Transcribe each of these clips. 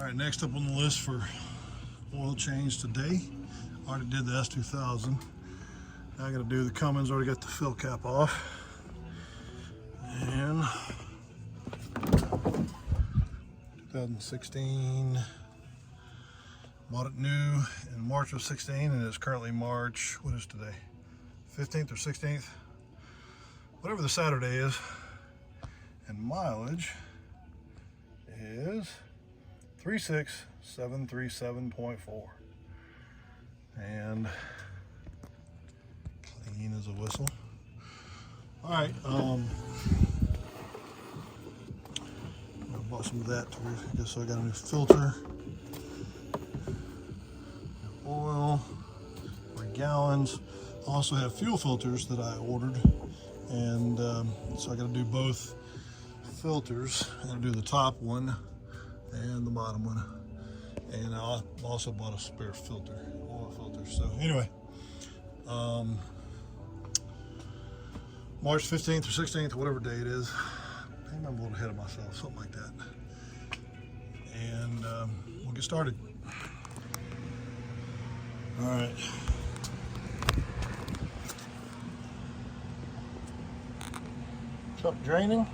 Alright, next up on the list for oil change today. Already did the S2000. Now I gotta do the Cummins, already got the fill cap off. And 2016, bought it new in March of 16, and it's currently March, what is today? 15th or 16th? Whatever the Saturday is. And mileage is 36737.4. And clean as a whistle. All right, I bought some of that too. I guess I got a new filter, oil, 3 gallons. I also have fuel filters that I ordered, and so I got to do both filters. I got to do the top one and the bottom one, and I also bought a spare filter, oil filter. So anyway, March 15th or 16th, whatever day it is. I think I'm a little ahead of myself, something like that. And we'll get started. All right. Truck draining.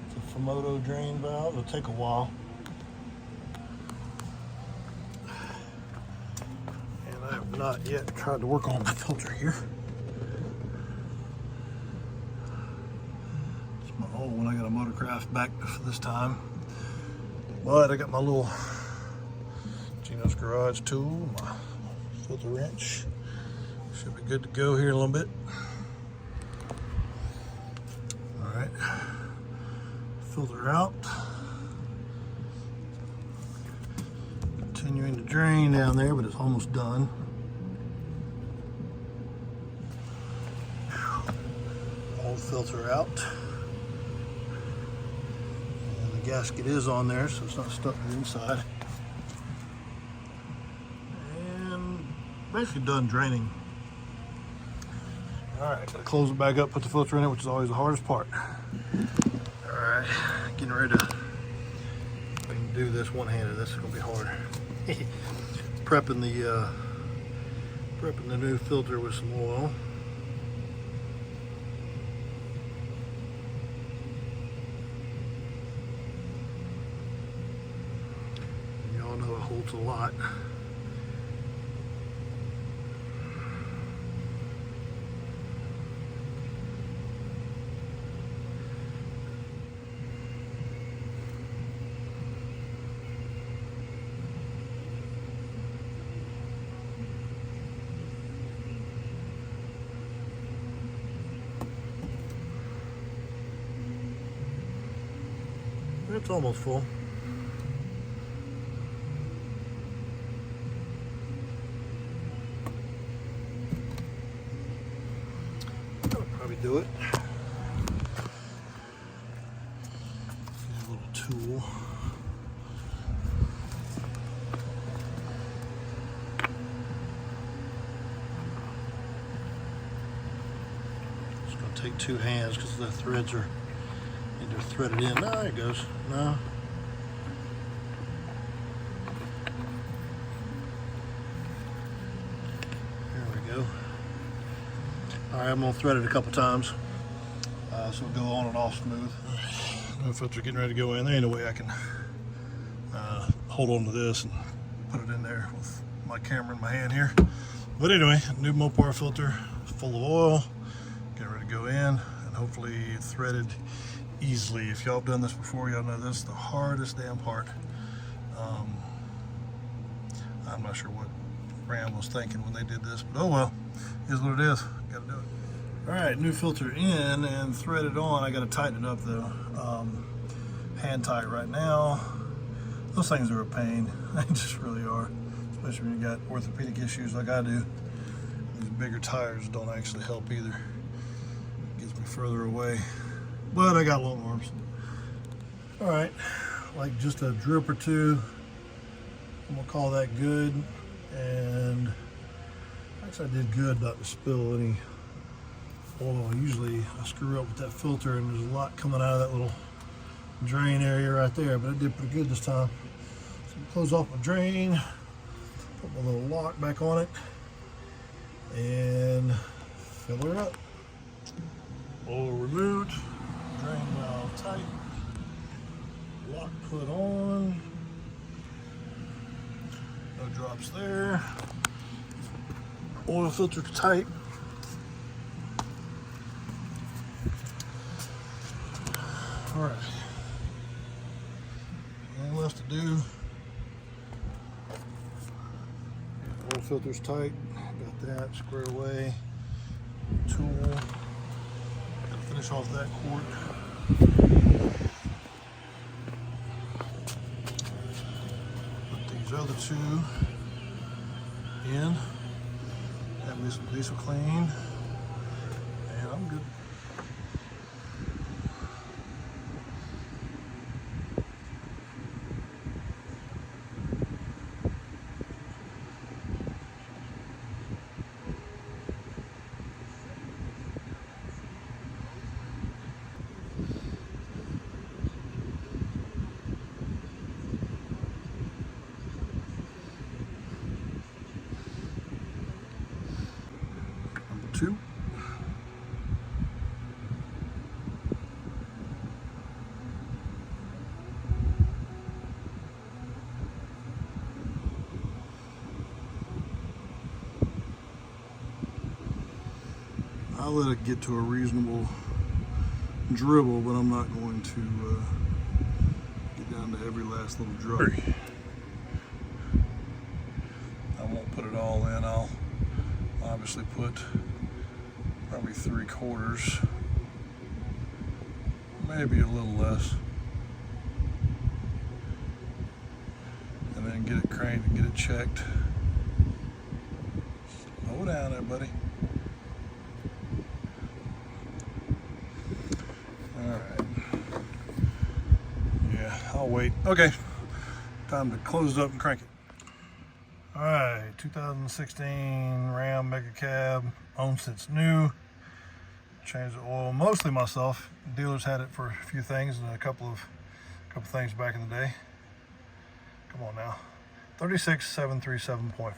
It's a Fumoto drain valve. It'll take a while. And I have not yet tried to work on the filter here. When I got a Motorcraft back this time, but I got my little Gino's Garage tool, my filter wrench. Should be good to go here in a little bit. All right, filter out. Continuing to drain down there, but it's almost done. Old filter out. Gasket is on there, so it's not stuck to the inside. And basically done draining. Alright, gotta close it back up, put the filter in it, which is always the hardest part. Alright, getting ready to we can do this one-handed. This is gonna be hard. prepping the new filter with some oil. Holds a lot. It's almost full. Do it. A little tool. It's going to take 2 hands because the threads are either threaded in. No, there it goes. No. There we go. All right, I'm gonna thread it a couple times, so it'll go on and off smooth. No filter getting ready to go in. There ain't no way I can hold on to this and put it in there with my camera in my hand here. But anyway, new Mopar filter, full of oil, getting ready to go in, and hopefully threaded easily. If y'all have done this before, y'all know this is the hardest damn part. I'm not sure what Ram was thinking when they did this, but oh well, is what it is. Gotta do it. All right, new filter in and threaded on. I gotta tighten it up though. Hand tight right now. Those things are a pain. They just really are, especially when you got orthopedic issues like I do. These bigger tires don't actually help either. It gets me further away, but I got long arms. All right, like just a drip or two. I'm gonna call that good. And actually I did good not to spill any oil. Usually I screw up with that filter and there's a lot coming out of that little drain area right there, but I did pretty good this time. Close off my drain, put my little lock back on it, and fill her up. Oil removed, drain valve tight, lock put on, no drops there, oil filter tight. All right, nothing left to do. Oil filter's tight, got that squared away. Tool, gotta finish off that quart. Put these other two in, have me some diesel clean, and I'm good. Two. I'll let it get to a reasonable dribble, but I'm not going to get down to every last little drop. I won't put it all in. I'll obviously put probably 3/4, maybe a little less, and then get it cranked and get it checked. Slow down there, buddy. All right. Yeah, I'll wait. Okay, time to close it up and crank it. All right, 2016 Ram Mega Cab, owned since new. Changed the oil mostly myself. Dealers had it for a few things and a couple things back in the day. Come on now, 36737.4.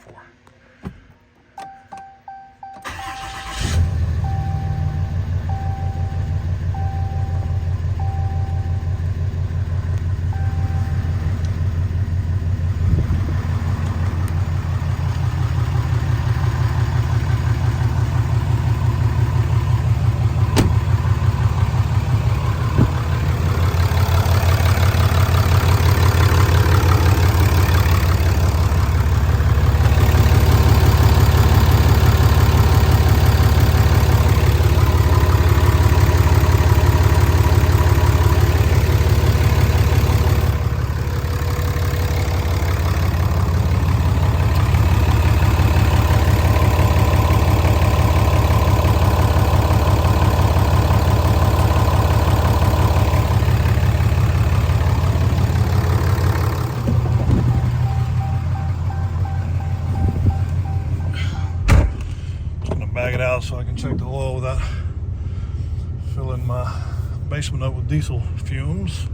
Bag it out so I can check the oil without filling my basement up with diesel fumes.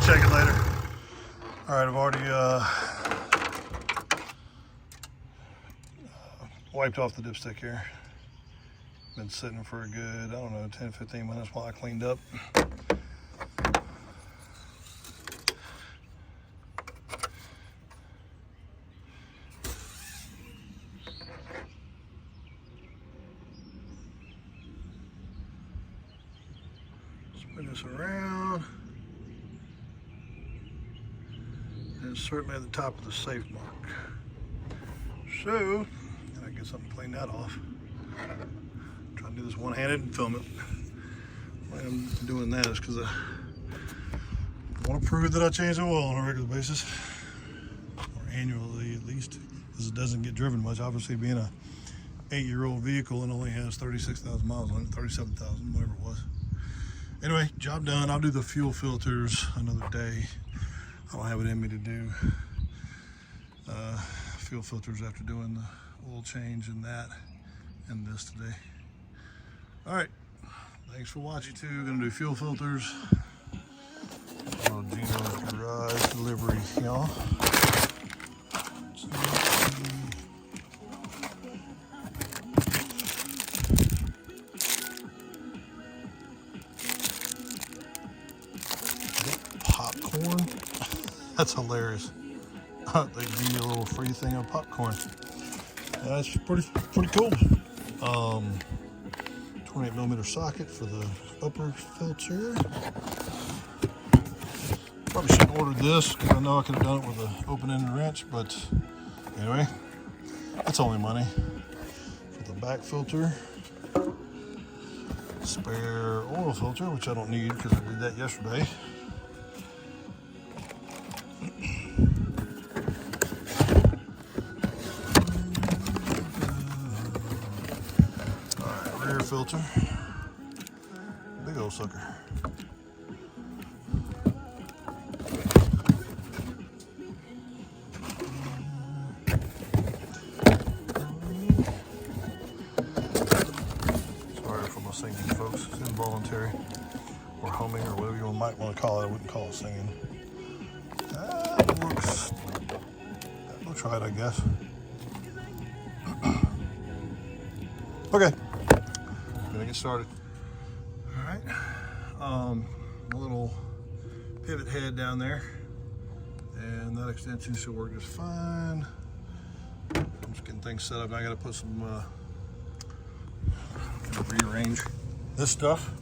Check it later. All right, I've already wiped off the dipstick here. Been sitting for a good, I don't know, 10-15 minutes while I cleaned up. Spin this around. And certainly at the top of the safe mark. So, gotta get something to clean that off. Trying to do this one-handed and film it. Why I'm doing that is because I want to prove that I change the oil on a regular basis, or annually at least, because it doesn't get driven much. Obviously, being a 8-year-old vehicle and only has 36,000 miles on it, 37,000, whatever it was. Anyway, job done. I'll do the fuel filters another day. I don't have it in me to do fuel filters after doing the oil change and that and this today. All right, thanks for watching too. Gonna do fuel filters. Oh, Gino's garage delivery, y'all. Popcorn. That's hilarious. They give you a little free thing of popcorn. That's pretty cool. 28mm socket for the upper filter. Probably shouldn't order this because I know I could have done it with an open-ended wrench, but anyway, it's only money. For the back filter, spare oil filter, which I don't need because I did that yesterday. Filter, big old sucker. Sorry for my singing, folks. It's involuntary, or humming, or whatever you might want to call it. I wouldn't call it singing. That looks right, I guess. Okay. Gonna get started. All right, a little pivot head down there, and that extension should work just fine. I'm just getting things set up. I gotta put some rearrange this stuff,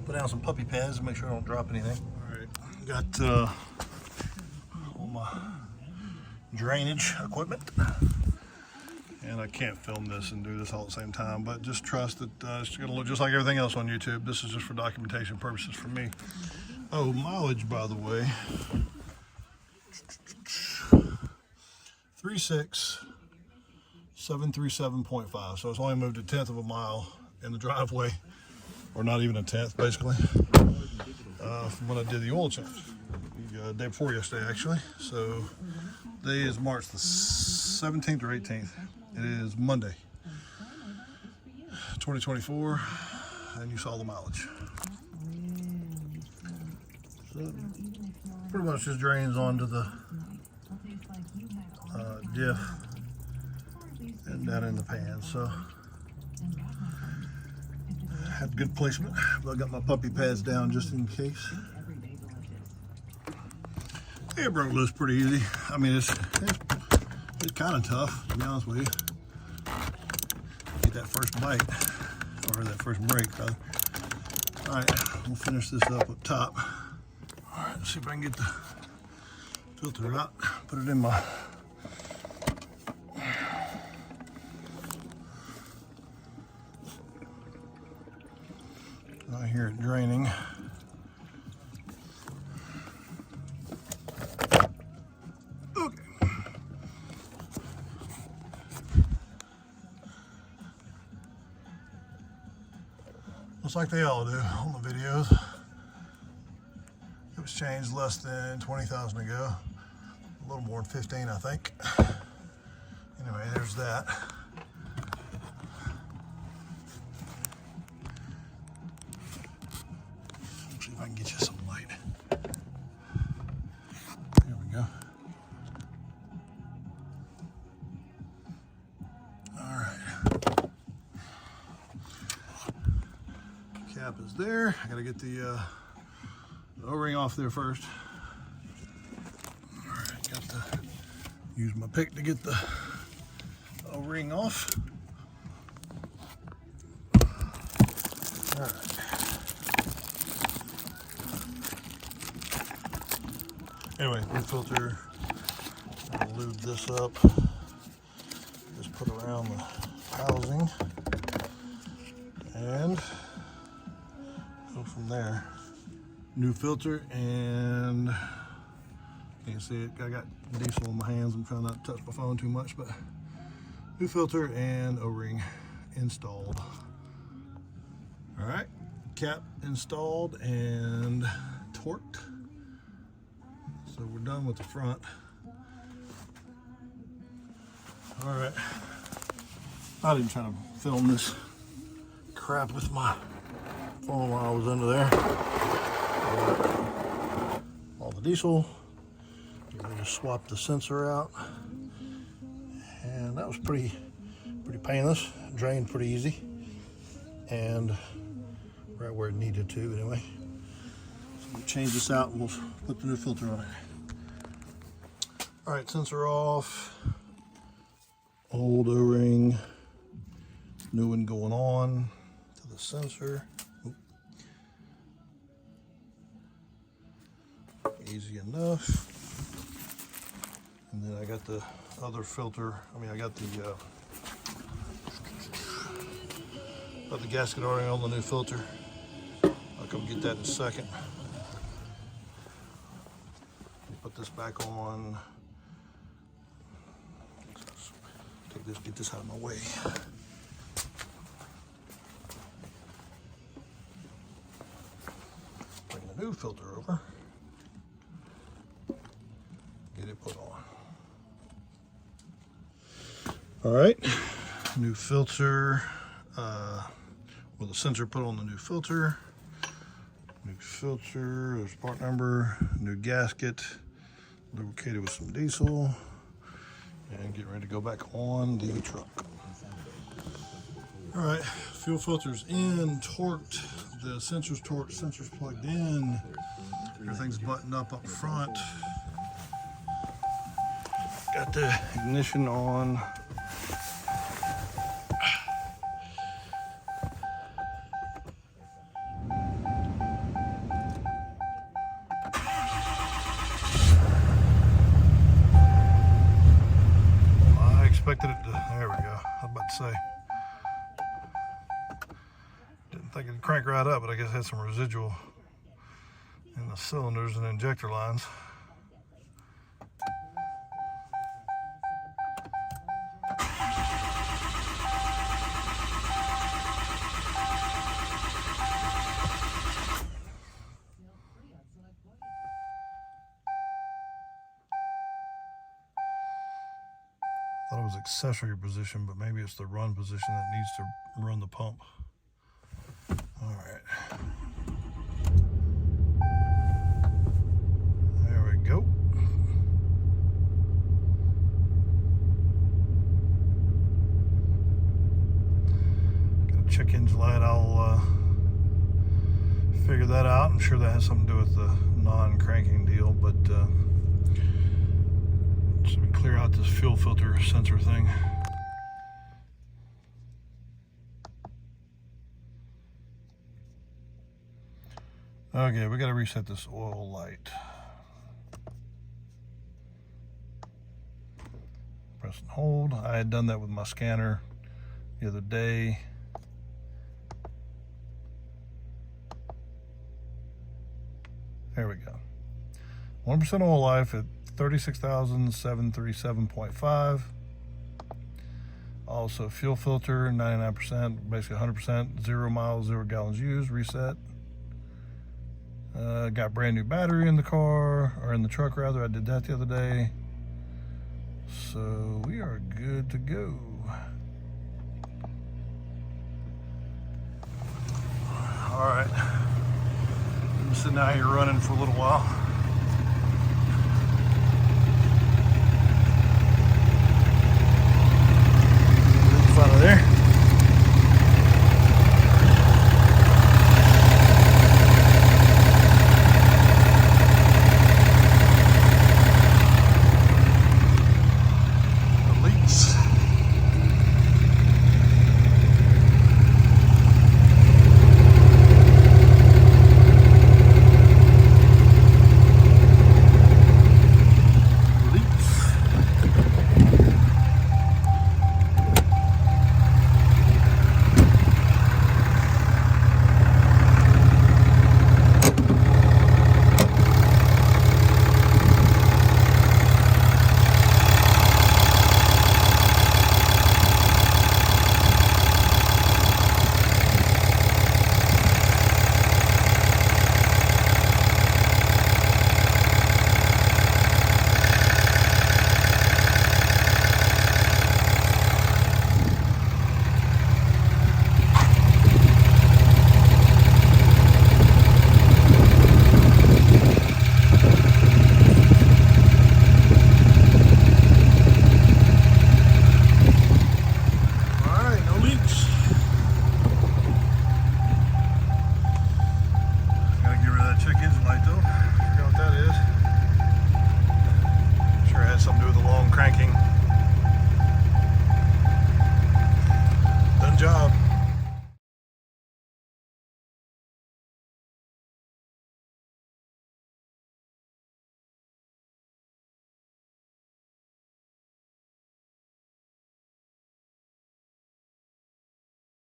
put down some puppy pads to make sure I don't drop anything. All right, got all my drainage equipment. And I can't film this and do this all at the same time, but just trust that it's going to look just like everything else on YouTube. This is just for documentation purposes for me. Oh, mileage, by the way. 36,737.5. So it's only moved a tenth of a mile in the driveway, or not even a tenth, basically, from when I did the oil change. The day before yesterday, actually. So today is March the 17th or 18th. It is Monday, 2024, and you saw the mileage. So pretty much just drains onto the diff and down in the pan. So had good placement, but I got my puppy pads down just in case. It broke loose pretty easy. I mean, it's kind of tough, to be honest with you. Get that first bite, or that first break, rather. All right, we'll finish this up top. All right, let's see if I can get the filter out. Put it in my I hear it draining. Looks like they all do on the videos. It was changed less than 20,000 ago. A little more than 15, I think. Anyway, there's that. See if I can get you some light. There we go. All right. Cap is there. I gotta get the O-ring off there first. All right, got to use my pick to get the O-ring off. All right. Anyway, new filter. I'll lube this up. around the housing and go from there. New filter, and you can see it, I got diesel in my hands. I'm trying not to touch my phone too much, but new filter and O-ring installed. All right, cap installed and torqued. So we're done with the front. All right, not even trying to film this crap with my phone while I was under there. All the diesel. We just swapped the sensor out, and that was pretty painless. Drained pretty easy, and right where it needed to anyway. So we'll change this out and we'll put the new filter on it. All right, sensor off. Old O-ring, new one going on to the sensor. Oop. Easy enough. And then I got the other filter. I got the gasket already on the new filter. I'll come get that in a second. Put this back on. Get this out of my way. Bring the new filter over. Get it put on. All right, new filter. Well, the sensor put on the new filter. New filter, there's part number, new gasket, lubricated with some diesel. And get ready to go back on the truck. All right, fuel filter's in, torqued, the sensor's torqued, sensor's plugged in, everything's buttoned up front. Got the ignition on. Expected it to, there we go. I was about to say. Didn't think it'd crank right up, but I guess it had some residual in the cylinders and injector lines. Thought it was accessory position, but maybe it's the run position that needs to run the pump. All right. There we go. Got a check engine light. I'll figure that out. I'm sure that has something to do with the non-cranking deal, but so we clear out this fuel filter sensor thing. Okay, we got to reset this oil light. Press and hold. I had done that with my scanner the other day. There we go. 1% oil life at 36,737.5. Also fuel filter 99%, basically 100%, 0 miles, 0 gallons used, reset. Got brand new battery in the car, or in the truck rather. I did that the other day. So we are good to go. All right, I'm sitting out here running for a little while.